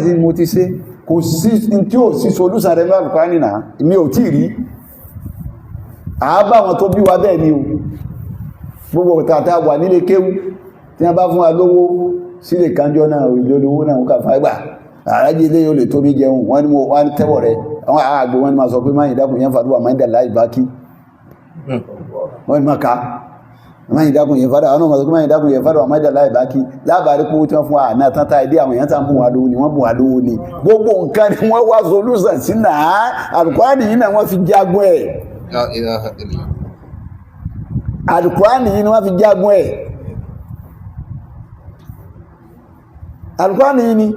sí mo ti ṣe kò sí tí ò sí solúsàn rẹ̀ ní Al-Qur'ani náà mi ò tí rí àábà wọn tó bí wa bẹ́ẹ̀ ni o gbogbo tàtà wà nílé kéwú tí wọ́n bá fún wa lówó sílé kanjọ́ náà ìjọlówó náà ń kà fàgbà àrájì ilé yóò lè tó bí jẹun wọ́n ni mo wá tẹ́wọ̀ rẹ̀ àwọn àgbò wọn ni ma sọ pé máa ìdákùn yẹn fàdúwà máa ń dà láì bá kí wọ́n ni ma ká máa ìdákùn yẹn fàdúwà àwọn ọmọ sọ pé máa ìdákùn yẹn fàdúwà máa ń dà láì bá kí lábàárí pé tí wọ́n fún àná tátà ìdí àwọn èèyàn tàn bùn wà lówó ni wọ́n bùn wà lówó ni gbogbo nǹkan ni wọ́n wá solúsàn sí náà Al-Qur'ani yìí náà wọ́n fi jagun ẹ̀ Al-Qur'ani yìí ni wọ́n fi jagun ẹ̀ Al-Qur'ani yìí ni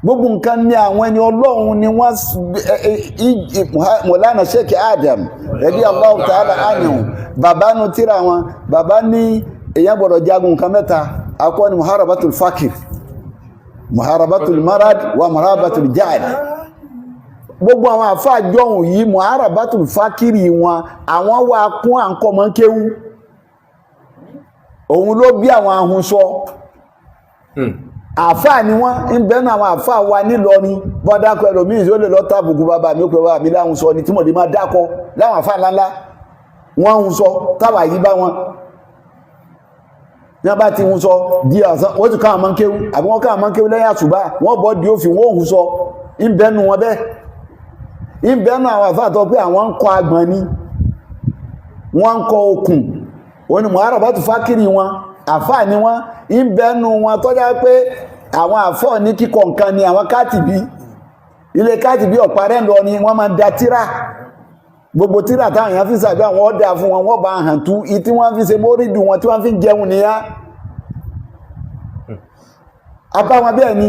gbogbo nǹkan ní àwọn ẹni Ọlọ́run ni wọ́n Mọ̀lánà Sheikh Adam radiyallahu ta'ala anhu bàbá nù tíra wọn bàbá ní èyàn gbọ́dọ̀ jagun nǹkan mẹ́ta akọ́ ni muharabatul fakir muharabatul marad wa muharabatul jahd gbogbo àwọn àfáà jọ̀hún yìí muharabatul fakiri wọn àwọn wà kún àǹkọ́ mọ́ kéwú òun ló bí àwọn ahùnsọ àfáà ni wọ́n ń bẹ́nu àwọn àfáà wa nílọrin bọ́dákọ̀ ẹlòmíì ó lè lọ tàbùkù bàbá mi ó pẹ̀ wá mi láhùn sọ ní tí mọ̀dé máa dákọ̀ láwọn àfáà ńláńlá wọ́n ń sọ táwà yí bá wọn ní a bá ti ń sọ di àsán wọ́n ti káwọn máa ń kéwú àbí wọ́n káwọn máa ń kéwú lẹ́yìn àṣùbá wọ́n bọ́ di òfin wọ́n ń sọ ń bẹ́nu wọn bẹ́ẹ̀ ń bẹ́nu àwọn àfáà tó pé àwọn ń kọ agbọ̀n ni wọ́n ń kọ okùn òní muharabatu fákìrì wọn àfáà ni wọ́n ń bẹ́nu wọn tó já pé àwọn àfọ́ ní kíkọ nǹkan ni àwọn kátìbí ilé kátìbí ọ̀parẹ́ lọ ni wọ́n máa da tíra gbogbo tíra táwọn èèyàn fi sàbí àwọn ọ̀dà fún wọn wọ́n bá hàn tú ìtí wọ́n fi ṣe mórídù wọn tí wọ́n fi jẹun nìyá apá wọn bẹ́ẹ̀ ni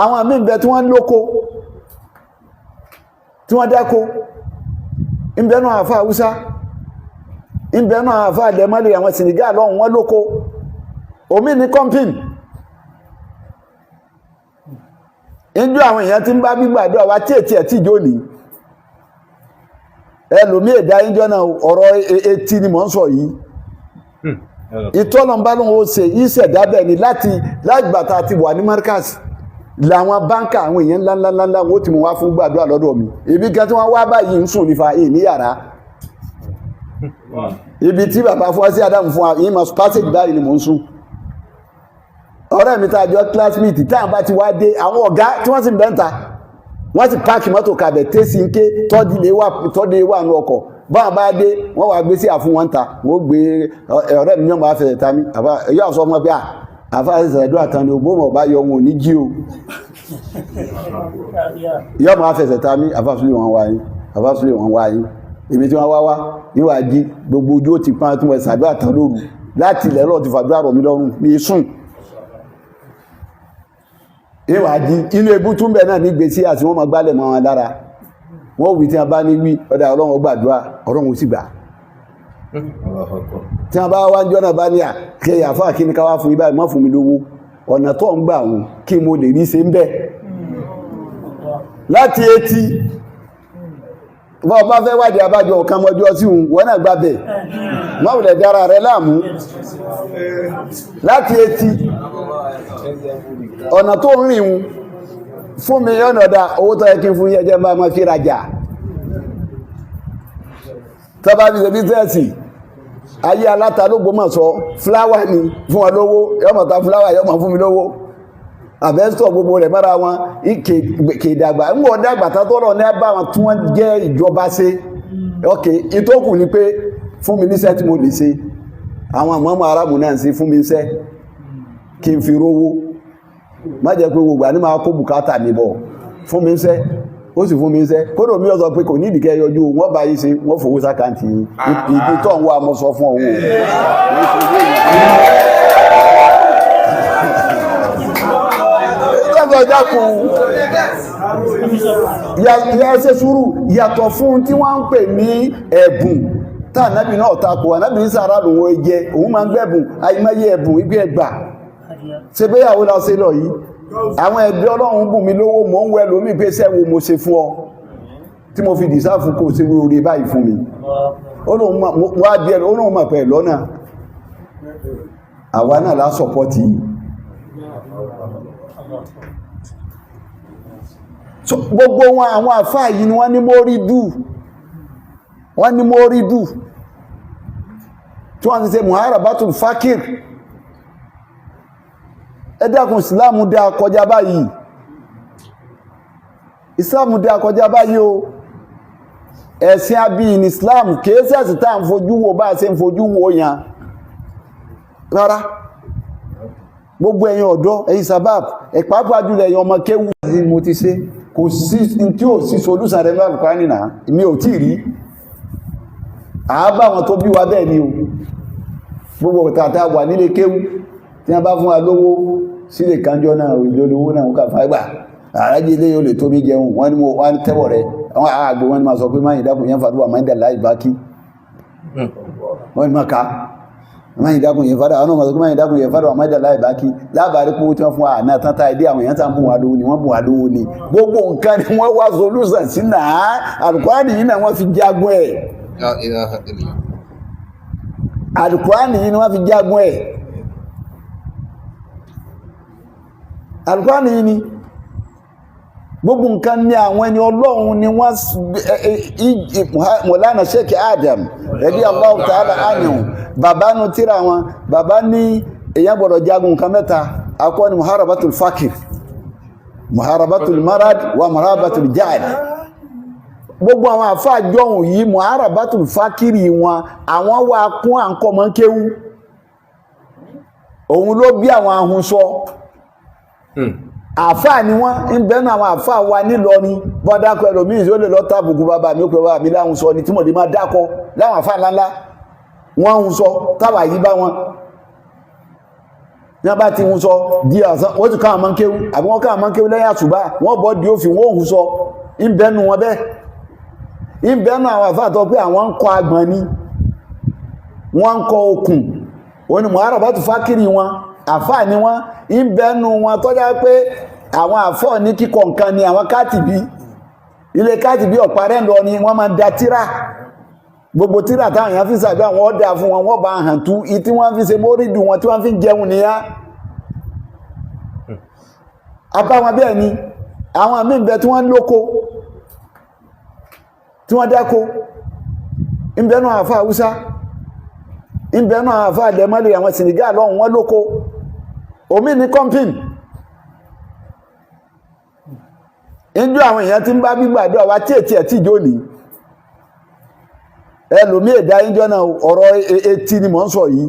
àwọn àmì ìbẹ̀ tí wọ́n lóko tí wọ́n dáko ń bẹ́nu àfáà Haúsá ń bẹ́nu àfáà lẹ́mọ́lẹ̀ àwọn Senegal lọ́hùn wọ́n lóko omi ní kọ́mpìn injú àwọn èèyàn tí ń bá gbígbàdúrà wá tí ètí ẹ̀tí ìjó ní ẹlòmí èdá ìjọ náà ọ̀rọ̀ etí ni mò ń sọ yìí ìtọ́nà bá lóun ó ṣe ìṣẹ̀dábẹ̀ ni láti lágbàtà ti wà ní Markaz làwọn báńkà àwọn èèyàn ńláńláńlá wọ́n ti mú wá fún gbàdúrà lọ́dọ̀ mi ibi kan tí wọ́n wá báyìí ń sùn nífa èyí ní yàrá ibi tí bàbá fún sí Adam fún wa yìí mọ̀ passage báyìí ni mò ń sùn ọ̀rẹ́ mi tàjọ classmate táwọn bá ti wá dé àwọn ọ̀gá tí wọ́n sì ń bẹ́ǹta wọ́n sì páàkì mọ́tò kàbẹ̀ tẹ́sí ń ké tọ́dílé wà ní ọkọ̀ báwọn bá dé wọ́n wá gbé sí àfún wọn ta wọ́n gbé ọ̀rẹ́ mi yọ́mọ̀ afẹ́sẹ̀ ta mi yọ́ sọ mọ́ pé àfáàsẹ̀ ẹ̀dọ́ àtàn ni ògbómọ̀ bá yọ wọn ò ní jí o yọ́mọ̀ afẹ́sẹ̀ ta mi àfáàsùlẹ̀ wọn wáyé ibi tí wọ́n wá níwà jí gbogbo ojú ó ti pán tí wọ́n ṣàdúrà àtàn lóru láti ilẹ̀ lọ́ọ̀ ti fàdúrà rọ̀ mí lọ́rùn ní sùn ìwàdí inú ebú tún bẹ̀ náà ní gbèsè àti wọ́n ma gbálẹ̀ mọ́ wọn lára wọ́n wí tí a bá ní wí ọ̀dá Ọlọ́run gbàdúrà Ọlọ́run sì gbà tí a bá wá ń jọ́nà bá ní àkẹyà fún àkíní káwá fún ibá ìmọ́ fún mi lówó ọ̀nà tó ń gbà wọn kí mo lè rí ṣe ń bẹ̀ láti etí bọ́ bá fẹ́ wádìí abájọ ọ̀kan mọ́jọ́ sí òun wọ́n náà gbà bẹ̀ máwùlẹ̀ dára rẹ láàmú láti etí ọ̀nà tó ń rìn fún mi ọ̀nàdá owó tó yẹ kí n fún yẹjẹ́ bá máa fi rajà tọ́bá bí ṣe bísẹ́ẹ̀sì ayé aláta ló gbọ́mọ̀ sọ fúláwà ní fún ọlọ́wọ́ yọmọ̀ta fúláwà yọmọ̀ fún mi lówó àbẹ́sọ̀ gbogbo rẹ̀ mọ́ra wọn kèdàgbà ń wọ́n dàgbà tọ́rọ̀ ní ẹbá wọn tí wọ́n jẹ́ ìjọba ṣe ok ìtókù ni pé fún mi níṣẹ́ tí mo lè ṣe àwọn àmọ́mọ́ arábù náà sí fún mi níṣẹ́ kí n fi rówó má jẹ́ pé gbogbo àní máa kó bùkátà níbọ̀ fún mi níṣẹ́ ó sì fún mi níṣẹ́ kódò mi ó sọ pé kò ní ìdíkẹ́ yọjú wọ́n bá yí ṣe wọ́n fowó sákàntì ìdí tó ń wá mọ́ sọ fún ọ̀hún ìyá ṣe sùúrù yàtọ̀ fún tí wọ́n ń pè ní ẹ̀bùn tá ànábì náà takò ànábì ní sàárà lòun ẹjẹ òun máa ń gbẹ̀bùn àìmọye ẹ̀bùn ibi ẹgbà ṣe béyàwó la ṣe lọ yìí àwọn ẹ̀dẹ́ Ọlọ́run bùn mi lówó mò ń wẹ lómi pé sẹ́wọ́ mo ṣe fún ọ tí mo fi dìsáàfù kò ṣe orí báyìí fún mi wọ́n á díẹ̀ Ọlọ́run mọ̀ pẹ̀ lọ́nà àwa náà lá sọpọ́tì so gbogbo wọn àwọn àfáà yìí ni wọ́n ní mórídù tí wọ́n ti ṣe muharabatul fakir. Ẹ dákun ìsìláàmù dá kọjá báyìí, ìsìláàmù dá kọjá báyìí o. Ẹ̀sìn abí ní ìsìláàmù kéésẹ̀sì tá ń fojú wo bá ṣe ń fojú wo yàn rárá. Gbogbo ẹ̀yin ọ̀dọ́, ẹ̀yin sabab, ẹ̀pàápàá jùlọ ẹ̀yin ọmọ kéwú mo ti ṣe kò sí tí ò sí solúsàn rẹ̀ lọ́rùn kan nìna mi ò tí rí. Àábà wọn tó bí wa bẹ́ẹ̀ ni o. Gbogbo tàtà wà nílé kéwú tí wọ́n bá fún wa lówó sílé kanjọ́ náà ìlólówó náà ń kà fàgbà àrájì ilé yóò lè tó bí jẹun wọ́n ni mo wá ń tẹ́wọ̀ rẹ̀ àwọn àgbò wọn ni ma sọ pé máa ìdákùn yẹn fàdúwà máa ń dà láì bá kí wọ́n ni ma ká máa ìdákùn yẹn fàdúwà àwọn ọmọ sọ pé máa ìdákùn yẹn fàdúwà máa ń dà láì bá kí lábàárí pé tí wọ́n fún àná tátà ìdí àwọn èèyàn tàn bùn wà lówó ni wọ́n bùn wà lówó ni gbogbo nǹkan ni wọ́n wá solúsàn sí náà Al-Qur'ani yìí náà wọ́n fi jagun ẹ̀ Al-Qur'ani yìí ni wọ́n fi jagun ẹ̀ Al-Qur'ani yìí ni gbogbo nǹkan ní àwọn ẹni Ọlọ́run ni wọ́n Mọ̀lánà Sheikh Adam radiyallahu ta'ala anhu bàbá nù tíra wọn bàbá ní èyàn gbọ́dọ̀ jagun nǹkan mẹ́ta akọ́ ni muharabatul fakir muharabatul marad wa muharabatul jahd. Gbogbo àwọn àfáà jọ̀hún yìí muharabatul fakiri wọn àwọn wà kún àǹkọ́ mọ́ kéwú òun ló bí àwọn ahun sọ àfáà ni wọ́n ń bẹ́nu àwọn àfáà wa nílọrin bọ́dákọ̀ ẹlòmíì ó lè lọ tàbùkù bàbá mi ó pẹ̀ bàbá mi láhun sọ ní tí mọ̀dé máa dákọ̀ láwọn àfáà ńláńlá wọ́n ń sọ táwà yí bá wọn ní a bá ti ń sọ di àsán wọ́n ti káwọn máa ń kéwú àbí wọ́n káwọn máa ń kéwú lẹ́yìn àsùbá wọ́n bọ́ di òfin wọ́n ń sọ ń bẹ́nu wọn bẹ́ẹ̀ ń bẹ́nu àwọn àfáà tó pé àwọn ń kọ agbọ̀n ni wọ́n ń kọ okùn òní muharabatu fákìrì wọn àfáà ni wọ́n ń bẹ́nu wọn tó já pé àwọn àfọ́ ní kíkọ nǹkan ni àwọn kátìbí ilé kátìbí ọ̀parẹ́ lọ ni wọ́n máa da tíra gbogbo tíra táwọn èèyàn fi sàbí àwọn ọ̀dà fún wọn wọ́n bá hàn tú ìtí wọ́n fi ṣe mórídù wọn tí wọ́n fi jẹun nìyá apá wọn bẹ́ẹ̀ ni àwọn àmì ìbẹ̀ tí wọ́n lóko tí wọ́n dáko ń bẹ́nu àfáà Haúsá ń bẹ́nu àfáà lẹ́mọ́lẹ̀ àwọn Senegal lọ́hùn wọ́n lóko omi ní kọ́mpín injú àwọn èèyàn tí ń bá gbígbàdúrà wá tí ètí ẹ̀tí ìjó ní ẹlòmí èdá ìjọ náà ọ̀rọ̀ etí ni mò ń sọ yìí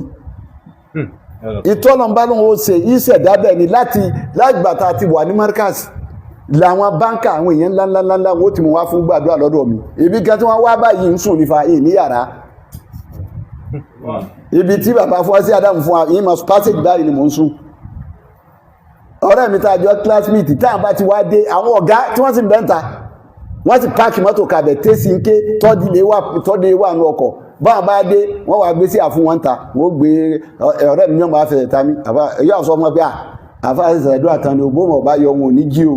ìtọ́nà bá lóun ó ṣe ìṣẹ̀dábẹ̀ ni láti lágbàtà ti wà ní Markaz làwọn báńkà àwọn èèyàn ńláńláńlá wọ́n ti mú wá fún gbàdúrà lọ́dọ̀ mi ibi kan tí wọ́n wá báyìí ń sùn nífa ní yàrá ibi tí bàbá fún sí Adam fún wa ìmọ̀ passage báyìí ni mò ń sùn ọ̀rẹ́ mi tàjọ classmate táwọn bá ti wá dé àwọn ọ̀gá tí wọ́n sì ń bẹ́ǹta wọ́n sì páàkì mọ́tò kàbẹ̀ tẹ́sí ń ké tọ́dílé wà ní ọkọ̀ báwọn bá dé wọ́n wà gbé sí àfún wọn ta wọ́n gbé ọ̀rẹ́ mi yọ́mọ̀ afẹ́sẹ̀ ta mi yọ́ sọ mọ́ pé àfáàsẹ̀ ẹ̀dọ́ àtàn ní ògbómọ̀ bá yọ wọn ò ní jí o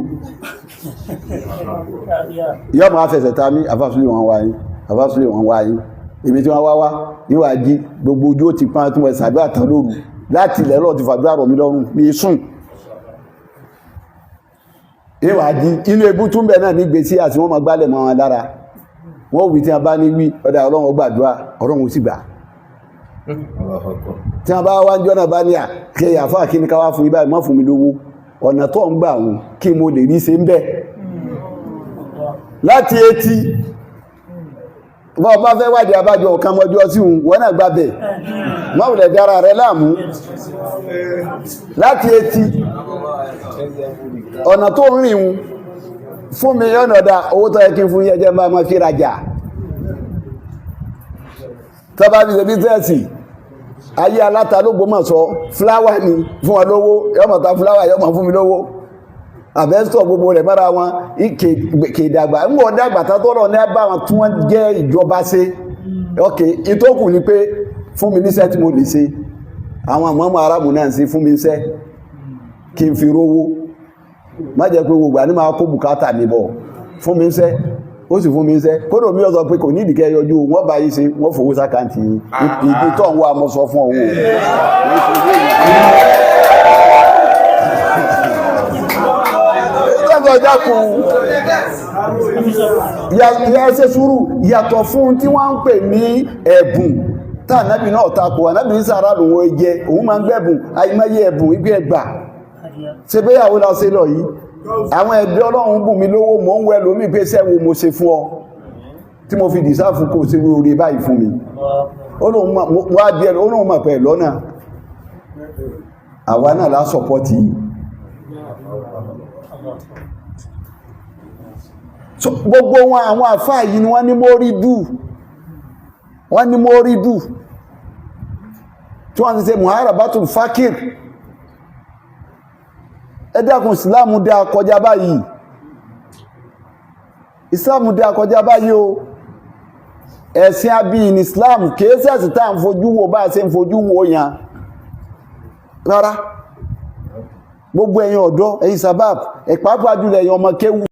yọ́mọ̀ afẹ́sẹ̀ ta mi àfáàsùlẹ̀ wọn wáyé ibi tí wọ́n wá níwà jí gbogbo ojú ó ti pán tí wọ́n sàdọ́ àtàn lóru láti ilẹ̀ lọ́ọ̀ ti fàdúrà rọ̀ mí lọ́rùn ní sùn ìwàdí inú ebú tún bẹ̀ náà ní gbèsè àti wọ́n ma gbálẹ̀ mọ́ wọn lára wọ́n wí tí a bá ní wí ọ̀dá Ọlọ́run gbàdúrà Ọlọ́run sì gbà tí a bá wá ń jọ́nà bá ní àkẹyà fáà kí ní káwá fún ibá ìmọ́ fún mi lówó ọ̀nà tó ń gbà wọn kí mo lè rí ṣe ń bẹ̀ láti etí bọ́ bá fẹ́ wádìí abájọ ọ̀kan mọ́jọ́ sí òun wọ́n náà gbábẹ̀ máwùlẹ̀ dára rẹ láàmú láti etí ọ̀nà tó ń rìn un fún mi ọ̀nàdá owó tó yẹ kí n fún yẹjẹ́ bá máa fi rajà tọ́bá bí ṣe bísẹ́ẹ̀sì ayé aláta ló gbọ́mọ̀ sọ fúláwà ní fún ọlọ́wọ́ yọmọ̀ta fúláwà yọmọ̀ fún mi lówó àbẹ́sọ̀ gbogbo rẹ̀ mọ́ra wọn ìkèdàgbà ń wọ́n dàgbà tọ́rọ̀ ní ẹbá wọn tí wọ́n jẹ́ ìjọba ṣe ok ìtókù ni pé fún mi níṣẹ́ tí mo lè ṣe àwọn àmọ́mọ́ arábù náà sí fún mi níṣẹ́ kí n fi rówó má jẹ́ pé gbogbo àní máa kó bùkátà mi bọ̀ fún mi níṣẹ́ ó sì fún mi níṣẹ́ kódò mi ó sọ pé kò ní ìdíkẹ́ yọjú wọ́n bá yí ṣe wọ́n fowó sákàntì ìdí tó ń wá mọ́ sọ fún òun dákun ya ṣe sùúrù yàtọ̀ fún tí wọ́n ń pè ní ẹ̀bùn tá ànábì náà takò ànábì ní sàárà lòun jẹ òun máa ń gbẹ̀bùn àìmọye ẹ̀bùn ibi ẹgbà ṣe béyàwó la ṣe lọ yìí àwọn ẹ̀dẹ́ ọlọ́run bù mí lówó mò ń wẹ lómi pé sẹ́wọ́ mo ṣe fún ọ tí mo fi dìsáàfù kò sí orí báyìí fún mi wá díẹ̀ olóhun mọ̀ pẹ̀ lọ́nà àwa náà lá sọpọ́tì yìí gbogbo wọn àwọn àfáà yìí ni wọ́n ní mórídù tí wọ́n ti ṣe muharabatul fakir ẹ̀dàkùn ìsìláàmù dá kọjá báyìí ìsìláàmù dá kọjá báyìí o ẹ̀sìn abí ní ìsìláàmù kéésẹ̀sì tá ń fojú wo bá ṣe ń fojú wo yàn rárá gbogbo ẹ̀yin ọ̀dọ́ ẹ̀yin sábàb ẹ̀pàápàá jùlọ ẹ̀yin ọmọ kéwú